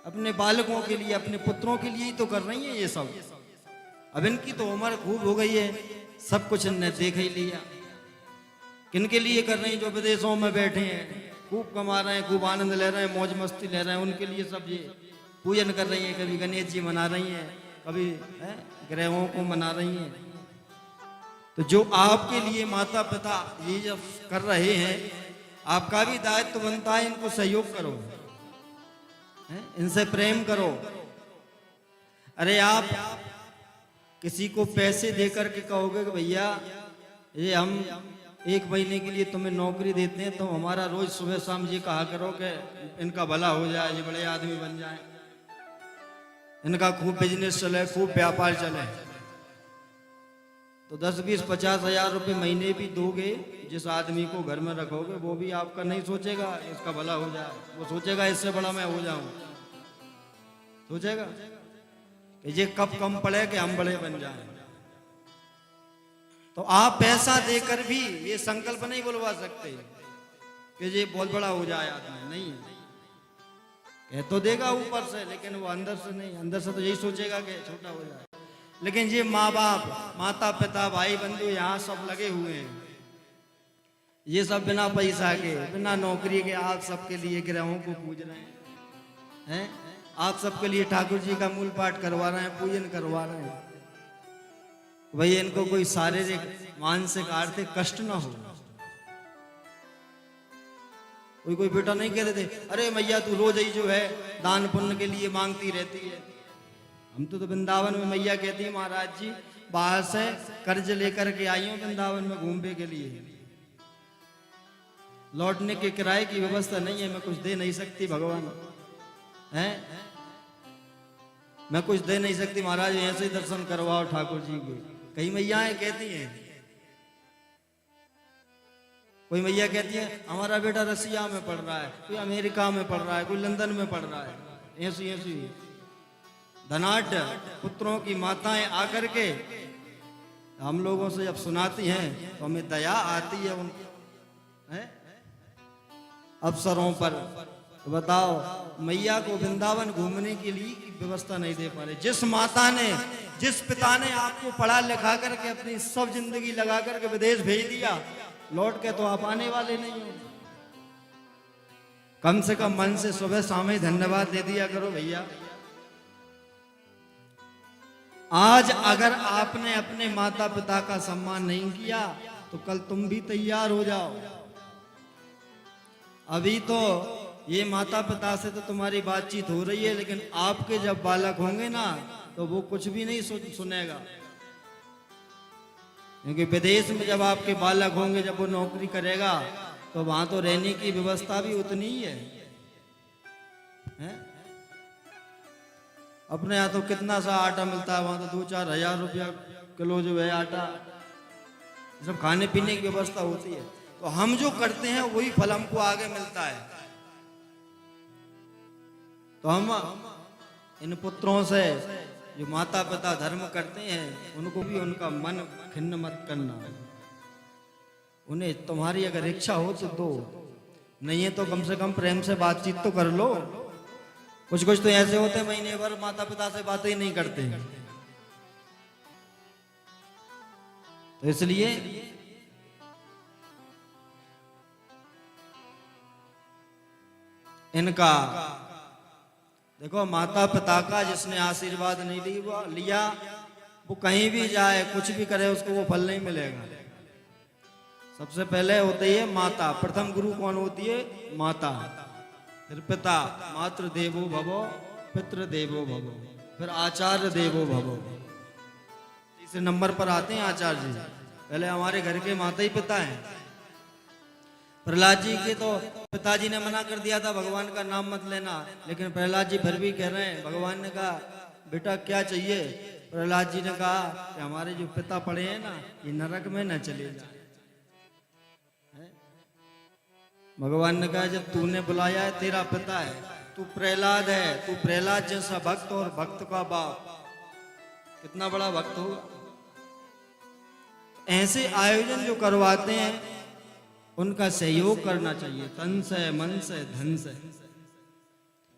अपने बालकों के लिए, अपने पुत्रों के लिए ही तो कर रही हैं ये सब। अब इनकी तो उम्र खूब हो गई है, सब कुछ इनने देख ही लिया। किनके लिए कर रही हैं? जो विदेशों में बैठे हैं, खूब कमा रहे हैं, खूब आनंद ले रहे हैं, मौज मस्ती ले रहे हैं, उनके लिए सब ये पूजन कर रही हैं। कभी गणेश जी मना रही हैं, कभी ग्रहों को मना रही हैं। तो जो आपके लिए माता पिता ये जब कर रहे हैं, आपका भी दायित्व बनता है इनको सहयोग करो, इनसे प्रेम करो। अरे आप किसी को पैसे देकर के कहोगे कि भैया ये हम 1 महीने के लिए तुम्हें नौकरी देते हैं, तुम हमारा रोज सुबह शाम ये कहा करो कि इनका भला हो जाए, ये बड़े आदमी बन जाए, इनका खूब बिजनेस चले, खूब व्यापार चले, तो 10, 20, 50 हजार रुपये महीने भी दोगे, जिस आदमी को घर में रखोगे वो भी आपका नहीं सोचेगा इसका भला हो जाए, वो सोचेगा इससे बड़ा मैं हो जाऊं, सोचेगा कि ये कब कम पड़े कि हम बड़े बन जाएं। तो आप पैसा देकर भी ये संकल्प नहीं बुलवा सकते कि ये बहुत बड़ा हो जाए आदमी, नहीं कह तो देगा ऊपर से, लेकिन वो अंदर से नहीं, अंदर से तो यही सोचेगा कि छोटा हो जाए। लेकिन ये माँ बाप, माता पिता, भाई बंधु यहाँ सब लगे हुए हैं, ये सब बिना पैसा के, बिना नौकरी के आप सबके लिए ग्रहों को पूज रहे हैं, आप सबके लिए ठाकुर जी का मूल पाठ करवा रहे हैं, पूजन करवा रहे हैं। भाई इनको कोई शारीरिक, मानसिक, आर्थिक कष्ट ना हो। कोई बेटा नहीं कह देते अरे मैया तू रोज ही जो है दान पुण्य के लिए मांगती रहती है। हम तो वृंदावन में मैया कहती है महाराज जी बाहर से कर्ज लेकर के आई हूं वृंदावन में घूमने के लिए, लौटने के किराए की व्यवस्था नहीं है, मैं कुछ दे नहीं सकती भगवान हैं, मैं कुछ दे नहीं सकती महाराज, ऐसे ही दर्शन करवाओ ठाकुर जी के। कई मैयाएं कहती हैं, कोई मैया कहती है हमारा बेटा रसिया में पढ़ रहा है, कोई अमेरिका में पढ़ रहा है, कोई लंदन में पढ़ रहा है, ऐसी ऐसी धनाढ़ पुत्रों की माताएं आकर के हम लोगों से जब सुनाती हैं तो हमें दया आती है उन अफसरों पर। तो बताओ मैया को वृंदावन घूमने के लिए व्यवस्था नहीं दे पा रहे। जिस माता ने, जिस पिता ने आपको पढ़ा लिखा करके अपनी सब जिंदगी लगा करके विदेश भेज दिया, लौट के तो आप आने वाले नहीं हो। कम से कम मन से सुबह शाम ही धन्यवाद दे दिया करो भैया। आज अगर आपने अपने माता पिता का सम्मान नहीं किया तो कल तुम भी तैयार हो जाओ। अभी तो ये माता पिता से तो तुम्हारी बातचीत हो रही है, लेकिन आपके जब बालक होंगे ना तो वो कुछ भी नहीं सुनेगा, क्योंकि विदेश में जब आपके बालक होंगे, जब वो नौकरी करेगा तो वहां तो रहने की व्यवस्था भी उतनी ही है? अपने यहाँ तो कितना सा आटा मिलता है, वहां तो 2-4 हजार रुपया किलो जो है आटा, सब खाने पीने की व्यवस्था होती है। तो हम जो करते हैं वही फल हमको आगे मिलता है। तो हम इन पुत्रों से जो माता पिता धर्म करते हैं उनको भी उनका मन खिन्न मत करना। उन्हें तुम्हारी अगर इच्छा हो तो दो, नहीं है तो कम से कम प्रेम से बातचीत तो कर लो। कुछ कुछ तो ऐसे होते हैं महीने भर माता पिता से बातें ही नहीं करते हैं। तो इसलिए इनका देखो, माता पिता का जिसने आशीर्वाद नहीं लिया वो कहीं भी जाए कुछ भी करे उसको वो फल नहीं मिलेगा। सबसे पहले होती है माता, प्रथम गुरु कौन होती है? माता, फिर पिता, मातृ देवो भवो, पितृ देवो भवो, फिर आचार्य देवो भवो। तीसरे नंबर पर आते हैं आचार्य जी। पहले हमारे घर के माता ही पिता हैं। प्रहलाद जी के तो पिताजी ने मना कर दिया था भगवान का नाम मत लेना, लेकिन प्रहलाद जी फिर भी कह रहे हैं। भगवान ने कहा बेटा क्या चाहिए? प्रहलाद जी ने कहा कि हमारे जो पिता पड़े हैं ना ये नरक में न चले जाए। भगवान ने कहा जब तूने बुलाया है, तेरा पिता है, तू प्रहलाद है, तू प्रहलाद जैसा भक्त और भक्त का बाप, कितना बड़ा भक्त होगा। ऐसे आयोजन जो करवाते हैं उनका सहयोग करना चाहिए, तन से, मन से, धन से।